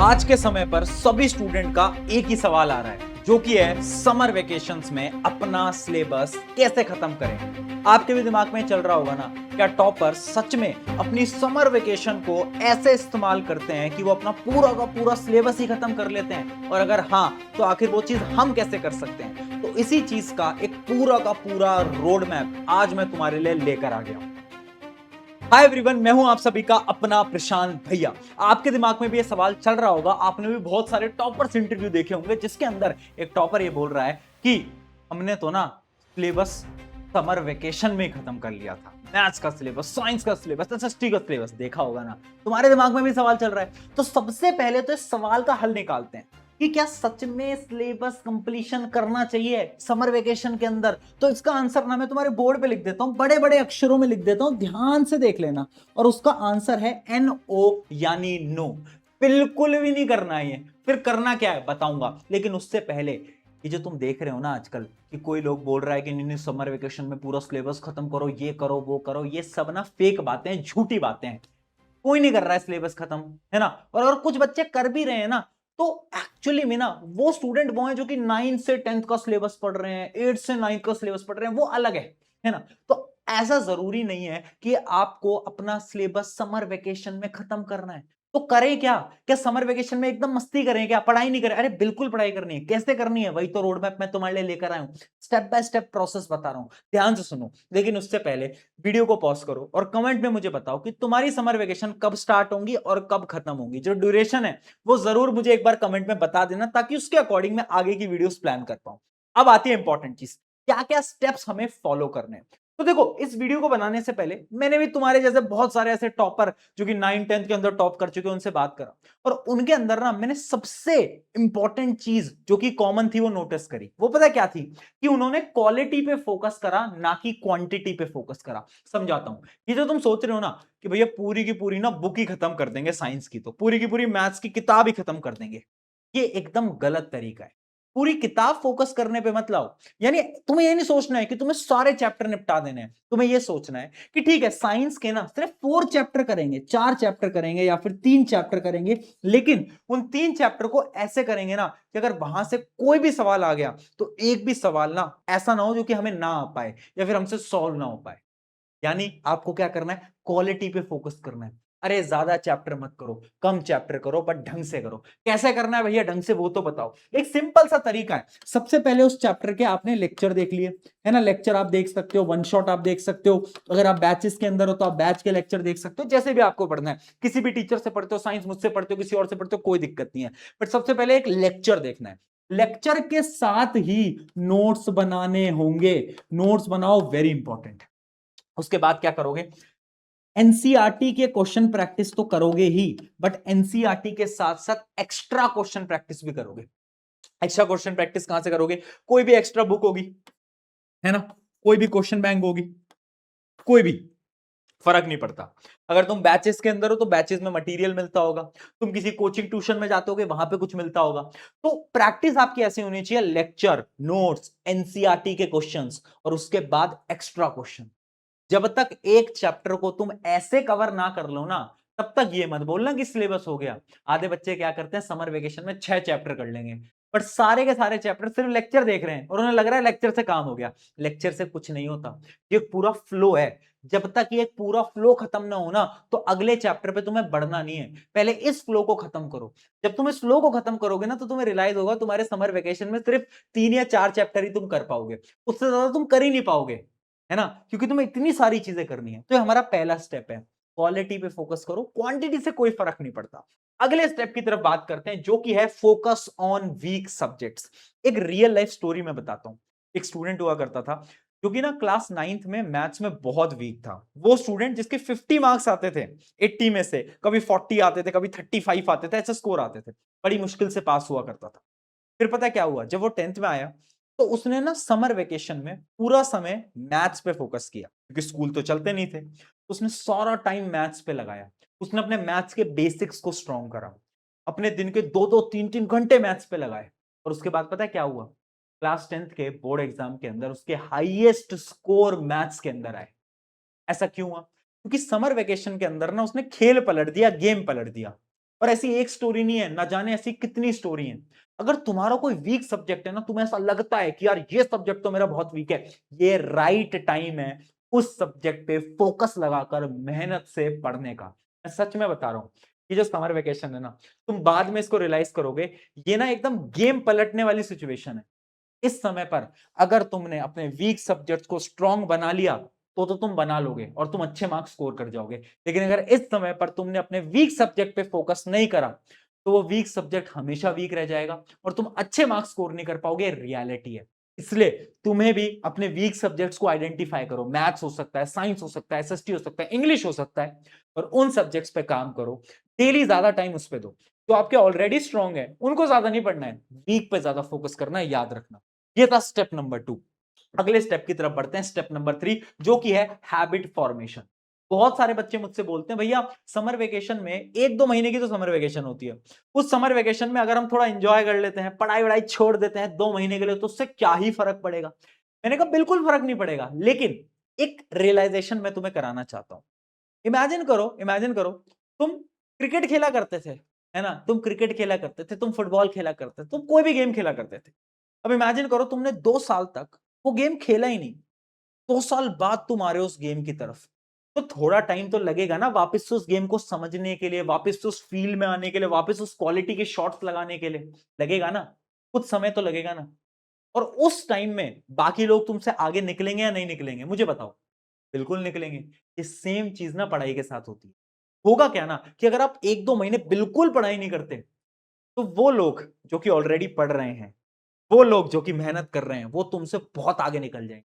आज के समय पर सभी स्टूडेंट का एक ही सवाल आ रहा है जो कि है समर वेकेशंस में अपना सिलेबस कैसे खत्म करें। आपके भी दिमाग में चल रहा होगा ना, क्या टॉपर सच में अपनी समर वेकेशन को ऐसे इस्तेमाल करते हैं कि वो अपना पूरा का पूरा सिलेबस ही खत्म कर लेते हैं? और अगर हाँ, तो आखिर वो चीज हम कैसे कर सकते हैं? तो इसी चीज का एक पूरा का पूरा रोड मैप आज मैं तुम्हारे लिए लेकर आ गया हूं। हाय एवरीवन, मैं हूं आप सभी का अपना प्रशांत भैया। आपके दिमाग में भी ये सवाल चल रहा होगा, आपने भी बहुत सारे टॉपर्स इंटरव्यू देखे होंगे जिसके अंदर एक टॉपर ये बोल रहा है कि हमने तो ना सिलेबस समर वेकेशन में ही खत्म कर लिया था। मैथ्स का सिलेबस, साइंस का सिलेबस, एसएसटी का सिलेबस। देखा होगा ना, तुम्हारे दिमाग में भी सवाल चल रहा है। तो सबसे पहले तो इस सवाल का हल निकालते हैं कि क्या सच में सिलेबस कंप्लीशन करना चाहिए समर वेकेशन के अंदर। तो इसका आंसर ना मैं तुम्हारे बोर्ड पे लिख देता हूं, बड़े बड़े अक्षरों में लिख देता हूं, ध्यान से देख लेना। और उसका आंसर है NO, यानी नो। बिल्कुल भी नहीं करना है ये। फिर करना क्या है बताऊंगा, लेकिन उससे पहले ये जो तुम देख रहे हो ना आजकल कि कोई लोग बोल रहा है कि नहीं समर वेकेशन में पूरा सिलेबस खत्म करो, ये करो वो करो, ये सब ना फेक बातें हैं, झूठी बातें हैं। कोई नहीं कर रहा है सिलेबस खत्म, है ना। और अगर कुछ बच्चे कर भी रहे हैं ना, तो एक्चुअली में ना वो स्टूडेंट वो हैं जो कि 9 से 10th का सिलेबस पढ़ रहे हैं, 8 से 9th का सिलेबस पढ़ रहे हैं, वो अलग है ना। तो ऐसा जरूरी नहीं है कि आपको अपना सिलेबस समर वेकेशन में खत्म करना है। तो करें क्या? क्या समर वेकेशन में एकदम मस्ती करें? क्या पढ़ाई नहीं करें? अरे बिल्कुल पढ़ाई करनी है। कैसे करनी है वही तो रोड मैप मैं तुम्हारे लिए लेकर आया हूं। स्टेप बाय स्टेप प्रोसेस बता रहा हूं, ध्यान से सुनो। लेकिन उससे पहले वीडियो को पॉज करो और कमेंट में मुझे बताओ कि तुम्हारी समर वेकेशन कब स्टार्ट होंगी और कब खत्म होंगी। जो ड्यूरेशन है वो जरूर मुझे एक बार कमेंट में बता देना, ताकि उसके अकॉर्डिंग मैं आगे की वीडियोस प्लान कर पाऊं। अब आती है इंपॉर्टेंट चीज, क्या क्या स्टेप्स हमें फॉलो करने हैं। तो देखो, इस वीडियो को बनाने से पहले मैंने भी तुम्हारे जैसे बहुत सारे ऐसे टॉपर जो कि 9 10th के अंदर टॉप कर चुके हैं उनसे बात करा, और उनके अंदर ना मैंने सबसे इंपॉर्टेंट चीज जो कि कॉमन थी वो नोटिस करी। वो पता क्या थी? कि उन्होंने क्वालिटी पे फोकस करा, ना कि क्वांटिटी पे फोकस करा। समझाता हूं। ये जो तुम सोच रहे हो ना कि भैया पूरी की पूरी ना बुक ही खत्म कर देंगे साइंस की, तो पूरी की पूरी मैथ्स की किताब ही खत्म कर देंगे, ये एकदम गलत तरीका है। पूरी किताब फोकस करने पे मत लाओ। यानी तुम्हें ये नहीं सोचना है कि तुम्हें सारे चैप्टर निपटा देने हैं। तुम्हें ये सोचना है कि ठीक है, साइंस के ना सिर्फ 4 चैप्टर करेंगे, 4 चैप्टर करेंगे या फिर 3 चैप्टर करेंगे, लेकिन उन 3 चैप्टर को ऐसे करेंगे ना कि अगर वहां से कोई भी सवाल आ गया तो एक भी सवाल ना ऐसा ना हो जो कि हमें ना आ पाए या फिर हमसे सॉल्व ना हो पाए। यानी आपको क्या करना है? क्वालिटी पे फोकस करना है। अरे ज्यादा चैप्टर मत करो, कम चैप्टर करो, बट ढंग से करो। कैसे करना है भैया ढंग से, वो तो बताओ। एक सिंपल सा तरीका है। सबसे पहले उस चैप्टर के आपने लेक्चर देख लिए, है ना। लेक्चर आप देख सकते हो, वन शॉट आप देख सकते हो। अगर आप बैचेस के अंदर हो तो आप बैच के लेक्चर देख सकते हो, जैसे भी आपको पढ़ना है। किसी भी टीचर से पढ़ते हो, साइंस मुझसे पढ़ते हो, किसी और से पढ़ते हो, कोई दिक्कत नहीं है। बट सबसे पहले एक लेक्चर देखना है। लेक्चर के साथ ही नोट्स बनाने होंगे। नोट्स बनाओ, वेरी इंपॉर्टेंट। उसके बाद क्या करोगे? एनसीईआरटी के क्वेश्चन प्रैक्टिस तो करोगे ही, बट एनसीईआरटी के साथ साथ एक्स्ट्रा क्वेश्चन प्रैक्टिस भी करोगे। एक्स्ट्रा क्वेश्चन प्रैक्टिस कहां से करोगे? कोई भी एक्स्ट्रा बुक होगी, है ना, कोई भी क्वेश्चन बैंक होगी, कोई भी, फर्क नहीं पड़ता। अगर तुम बैचेस के अंदर हो तो बैचेस में मटेरियल मिलता होगा, तुम किसी कोचिंग ट्यूशन में जाते होगे वहां पे कुछ मिलता होगा। तो प्रैक्टिस आपकी ऐसी होनी चाहिए, लेक्चर, नोट्स, एनसीईआरटी के क्वेश्चंस और उसके बाद एक्स्ट्रा क्वेश्चन। जब तक एक चैप्टर को तुम ऐसे कवर ना कर लो ना, तब तक ये मत बोलना कि सिलेबस हो गया। आधे बच्चे क्या करते हैं, समर वेकेशन में 6 चैप्टर कर लेंगे, पर सारे के सारे चैप्टर सिर्फ लेक्चर देख रहे हैं और उन्हें लग रहा है लेक्चर से काम हो गया। लेक्चर से कुछ नहीं होता। ये पूरा फ्लो है। जब तक ये पूरा फ्लो खत्म ना हो ना, तो अगले चैप्टर पे तुम्हें बढ़ना नहीं है। पहले इस फ्लो को खत्म करो। जब तुम इस फ्लो को खत्म करोगे ना, तो तुम्हें रियलाइज होगा तुम्हारे समर वेकेशन में सिर्फ 3 या 4 चैप्टर ही तुम कर पाओगे, उससे ज्यादा तुम कर ही नहीं पाओगे, है ना, क्योंकि तुम्हें इतनी सारी चीजें करनी है। तो ये हमारा पहला स्टेप है। क्वालिटी पे फोकस करो, क्वांटिटी से कोई फर्क नहीं पड़ता। अगले स्टेप की तरफ बात करते हैं, जो कि है फोकस ऑन वीक सब्जेक्ट्स। एक रियल लाइफ स्टोरी में बताता हूं। एक स्टूडेंट हुआ करता था जो कि ना क्लास 9th में मैथ्स में बहुत वीक था। वो स्टूडेंट जिसके 50 मार्क्स आते थे 80 में से, कभी 40 आते थे, कभी 35 आते थे, ऐसे स्कोर आते थे। बड़ी मुश्किल से पास हुआ करता था। फिर पता क्या हुआ, जब वो 10th में आया तो उसने ना समर वेकेशन में पूरा समय मैथ्स पे फोकस किया, क्योंकि स्कूल तो चलते नहीं थे। तो उसने सारा टाइम मैथ्स पे लगाया। उसने अपने मैथ्स के बेसिक्स को स्ट्रॉन्ग करा। अपने दिन के 2-2 3-3 घंटे मैथ्स पे लगाए। और उसके बाद पता है क्या हुआ? क्लास 10th के बोर्ड एग्जाम के अंदर उसके हाईएस्ट स्कोर मैथ्स के अंदर आए। ऐसा क्यों हुआ? क्योंकि समर वेकेशन के अंदर ना उसने खेल पलट दिया, गेम पलट दिया। और ऐसी एक स्टोरी नहीं है, ना जाने ऐसी कितनी स्टोरी है। अगर तुम्हारा कोई वीक सब्जेक्ट है ना, तुम्हें ऐसा लगता है कि यार ये सब्जेक्ट तो मेरा बहुत वीक है, ये राइट टाइम है उस सब्जेक्ट पे फोकस लगाकर मेहनत से पढ़ने का। मैं सच में बता रहा हूं, ये जो समर वेकेशन है ना, तुम बाद में इसको रियलाइज करोगे, ये ना एकदम गेम पलटने वाली सिचुएशन है। इस समय पर अगर तुमने अपने वीक सब्जेक्ट्स को स्ट्रांग बना लिया तो तुम बना लोगे और तुम अच्छे मार्क्स स्कोर कर जाओगे। लेकिन अगर इस समय पर तुमने अपने वीक सब्जेक्ट पे फोकस नहीं करा तो वो वीक सब्जेक्ट हमेशा वीक रह जाएगा और तुम अच्छे मार्क्स स्कोर नहीं कर पाओगे। रियलिटी है। इसलिए तुम्हें भी अपने वीक सब्जेक्ट्स को आइडेंटिफाई करो। मैथ्स हो सकता है, साइंस हो सकता है, एसएसटी हो सकता है, इंग्लिश हो सकता है, और उन सब्जेक्ट्स पे काम करो। डेली ज्यादा टाइम उस पे दो। जो आपके ऑलरेडी स्ट्रांग है उनको ज्यादा नहीं पढ़ना है, वीक पे ज्यादा फोकस करना है, याद रखना। ये था स्टेप नंबर 2। अगले स्टेप की तरफ बढ़ते हैं, स्टेप नंबर 3, जो कि है हैबिट फॉर्मेशन। बहुत सारे बच्चे मुझसे बोलते हैं भैया समर वेकेशन में 1-2 महीने की तो समर वेकेशन होती है, उस समर वेकेशन में अगर हम थोड़ा एंजॉय कर लेते हैं, पढ़ाई वढ़ाई छोड़ देते हैं 2 महीने के लिए, तो उससे क्या ही फर्क पड़ेगा। मैंने कहा बिल्कुल फर्क नहीं पड़ेगा, लेकिन एक रियलाइजेशन मैं तुम्हें कराना चाहता हूं। इमेजिन करो तुम क्रिकेट खेला करते थे, है ना, तुम क्रिकेट खेला करते थे, तुम फुटबॉल खेला करते थे, तुम कोई भी गेम खेला करते थे। अब इमेजिन करो तुमने 2 साल तक वो गेम खेला ही नहीं, 2 साल बाद तुम आ रहे हो उस गेम की तरफ, तो थोड़ा टाइम तो लगेगा ना वापस से उस गेम को समझने के लिए, वापस से उस फील्ड में आने के लिए, वापस उस क्वालिटी के शॉट्स लगाने के लिए लगेगा ना, कुछ समय तो लगेगा ना। और उस टाइम में बाकी लोग तुमसे आगे निकलेंगे या नहीं निकलेंगे, मुझे बताओ। बिल्कुल निकलेंगे। ये सेम चीज ना पढ़ाई के साथ होती है। होगा क्या ना कि अगर आप 1-2 महीने बिल्कुल पढ़ाई नहीं करते, तो वो लोग जो कि ऑलरेडी पढ़ रहे हैं, वो लोग जो कि मेहनत कर रहे हैं, वो तुमसे बहुत आगे निकल जाएंगे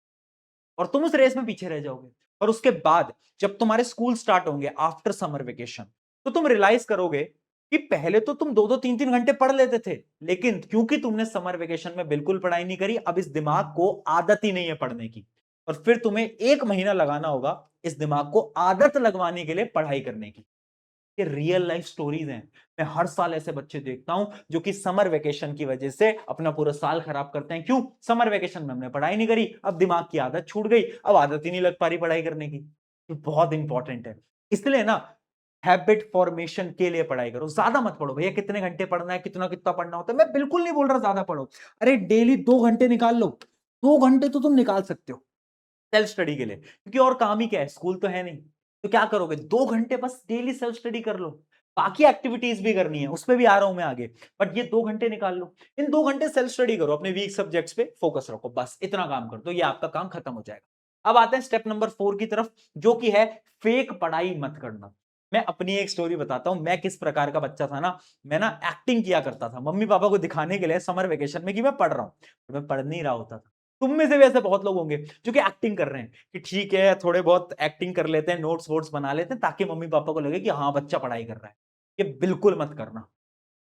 और तुम उस रेस में पीछे रह जाओगे। और उसके बाद जब तुम्हारे स्कूल स्टार्ट होंगे आफ्टर समर वेकेशन, तो तुम रियलाइज करोगे कि पहले तो तुम 2-2 3-3 घंटे पढ़ लेते थे, लेकिन क्योंकि तुमने समर वेकेशन में बिल्कुल पढ़ाई नहीं करी, अब इस दिमाग को आदत ही नहीं है पढ़ने की, और फिर तुम्हें 1 महीना लगाना होगा इस दिमाग को आदत लगवाने के लिए पढ़ाई करने की। ये रियल लाइफ स्टोरीज हैं। मैं हर साल ऐसे बच्चे देखता हूं जो कि समर वेकेशन की वजह से अपना पूरा साल खराब करते हैं। क्यों? समर वेकेशन में हमने पढ़ाई नहीं करी, अब दिमाग की आदत छूट गई, अब आदत ही नहीं लग पा रही पढ़ाई करने की। ये बहुत इंपॉर्टेंट है। इसलिए ना हैबिट फॉर्मेशन के लिए पढ़ाई करो। ज्यादा मत पढ़ो भैया, कितने घंटे पढ़ना है, कितना कितना पढ़ना होता है, मैं बिल्कुल नहीं बोल रहा ज्यादा पढ़ो। अरे डेली 2 घंटे निकाल लो, 2 घंटे तो तुम निकाल सकते हो सेल्फ स्टडी के लिए, क्योंकि और काम ही क्या है, स्कूल तो है नहीं। तो क्या करोगे, 2 घंटे बस डेली सेल्फ स्टडी कर लो। बाकी एक्टिविटीज भी करनी है, उस पर भी आ रहा हूं मैं आगे, बट ये 2 घंटे निकाल लो। इन 2 घंटे सेल्फ स्टडी करो, अपने वीक सब्जेक्ट्स पे फोकस रखो, बस इतना काम कर दो, ये आपका काम खत्म हो जाएगा। अब आते हैं स्टेप नंबर 4 की तरफ, जो कि है फेक पढ़ाई मत करना। मैं अपनी एक स्टोरी बताता हूं, मैं किस प्रकार का बच्चा था ना। मैं ना एक्टिंग किया करता था मम्मी पापा को दिखाने के लिए समर वेकेशन में कि मैं पढ़ रहा हूं, मैं पढ़ नहीं रहा होता था। तुम में से भी ऐसे बहुत लोग होंगे जो कि एक्टिंग कर रहे हैं कि ठीक है थोड़े बहुत एक्टिंग कर लेते हैं, नोट्स वोट्स बना लेते हैं, ताकि मम्मी पापा को लगे कि हाँ बच्चा पढ़ाई कर रहा है। ये बिल्कुल मत करना,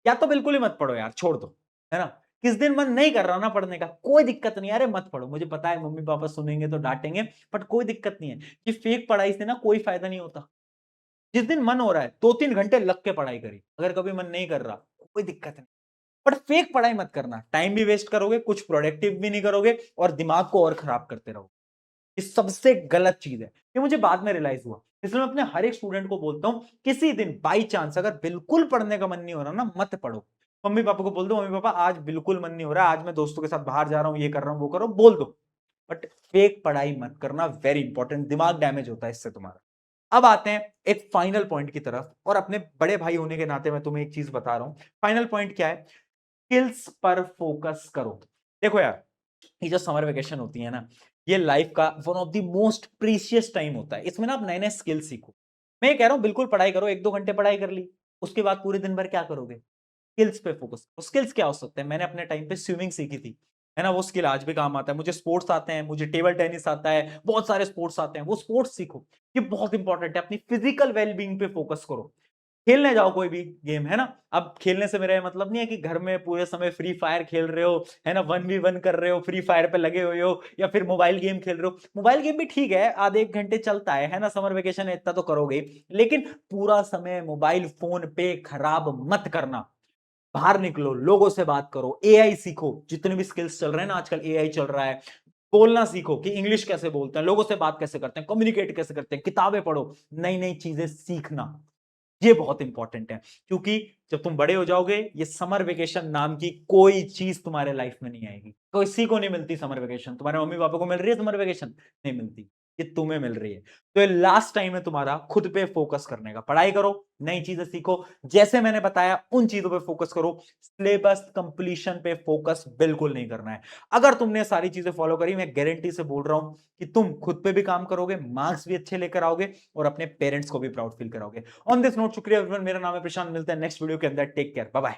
या तो बिल्कुल ही मत पढ़ो यार, छोड़ दो, है ना। किस दिन मन नहीं कर रहा ना पढ़ने का, कोई दिक्कत नहीं, अरे मत पढ़ो। मुझे पता है मम्मी पापा सुनेंगे तो डांटेंगे, बट कोई दिक्कत नहीं है। कि फेक पढ़ाई से ना कोई फायदा नहीं होता। जिस दिन मन हो रहा है 2-3 घंटे लग के पढ़ाई करी, अगर कभी मन नहीं कर रहा कोई दिक्कत नहीं, बट फेक पढ़ाई मत करना। टाइम भी वेस्ट करोगे, कुछ प्रोडक्टिव भी नहीं करोगे, और दिमाग को और खराब करते रहोगे। ये सबसे गलत चीज है, ये मुझे बाद में रियलाइज हुआ। इसलिए मैं अपने हर एक स्टूडेंट को बोलता हूं, किसी दिन बाई चांस अगर बिल्कुल पढ़ने का मन नहीं हो रहा ना, मत पढ़ो। मम्मी पापा को बोल दो, मम्मी पापा आज बिल्कुल मन नहीं हो रहा, आज मैं दोस्तों के साथ बाहर जा रहा हूं, ये कर रहा हूं, वो करो, बोल दो। बट फेक पढ़ाई मत करना, वेरी इंपॉर्टेंट, दिमाग डैमेज होता है इससे तुम्हारा। अब आते हैं एक फाइनल पॉइंट की तरफ, और अपने बड़े भाई होने के नाते मैं तुम्हें एक चीज बता रहा हूं। फाइनल पॉइंट क्या है? स्किल्स पर फोकस करो। देखो यार, ये जो समर वेकेशन होती है ना, ये लाइफ का one of the most precious time होता है। इसमें ना आप नए नए स्किल सीखो। मैं ये कह रहा हूं बिल्कुल पढ़ाई करो, 1-2 घंटे पढ़ाई कर ली, उसके बाद पूरे दिन भर क्या करोगे? स्किल्स पे फोकस। स्किल्स क्या हो सकते हैं? मैंने अपने टाइम पे स्विमिंग सीखी थी, है ना, वो स्किल आज भी काम आता है। मुझे स्पोर्ट्स आते हैं, मुझे टेबल टेनिस आता है, बहुत सारे स्पोर्ट्स आते हैं, वो स्पोर्ट्स सीखो। ये बहुत इंपॉर्टेंट है। अपनी फिजिकल वेलबींग पे फोकस करो। खेलने जाओ कोई भी गेम, है ना। अब खेलने से मेरा मतलब नहीं है कि घर में पूरे समय फ्री फायर खेल रहे हो, है ना, 1v1 कर रहे हो, फ्री फायर पे लगे हुए हो, या फिर मोबाइल गेम खेल रहे हो। मोबाइल गेम भी ठीक है, आधे 1 घंटे चलता है ना, समर वेकेशन है इतना तो करोगे ही। लेकिन पूरा समय मोबाइल फोन पे खराब मत करना। बाहर निकलो, लोगों से बात करो, एआई सीखो। जितने भी स्किल्स चल रहे हैं ना आजकल, एआई चल रहा है। बोलना सीखो कि इंग्लिश कैसे बोलते हैं, लोगों से बात कैसे करते हैं, कम्युनिकेट कैसे करते हैं, किताबें पढ़ो, नई नई चीजें सीखना। ये बहुत इंपॉर्टेंट है, क्योंकि जब तुम बड़े हो जाओगे ये समर वेकेशन नाम की कोई चीज तुम्हारे लाइफ में नहीं आएगी। किसी को नहीं मिलती समर वेकेशन। तुम्हारे मम्मी पापा को मिल रही है समर वेकेशन? नहीं मिलती। ये तुम्हें मिल रही है। तो ये लास्ट टाइम है तुम्हारा खुद पे फोकस करने का। पढ़ाई करो, नई चीजें सीखो, जैसे मैंने बताया उन चीजों पे फोकस करो। सिलेबस कंप्लीशन पे फोकस बिल्कुल नहीं करना है। अगर तुमने सारी चीजें फॉलो करी, मैं गारंटी से बोल रहा हूं कि तुम खुद पे भी काम करोगे, मार्क्स भी अच्छे लेकर आओगे और अपने पेरेंट्स को भी प्राउड फील कराओगे। ऑन दिस नोट, शुक्रिया एवरीवन। मेरा नाम है प्रशांत। मिलते हैं नेक्स्ट वीडियो के अंदर। Take care, bye bye.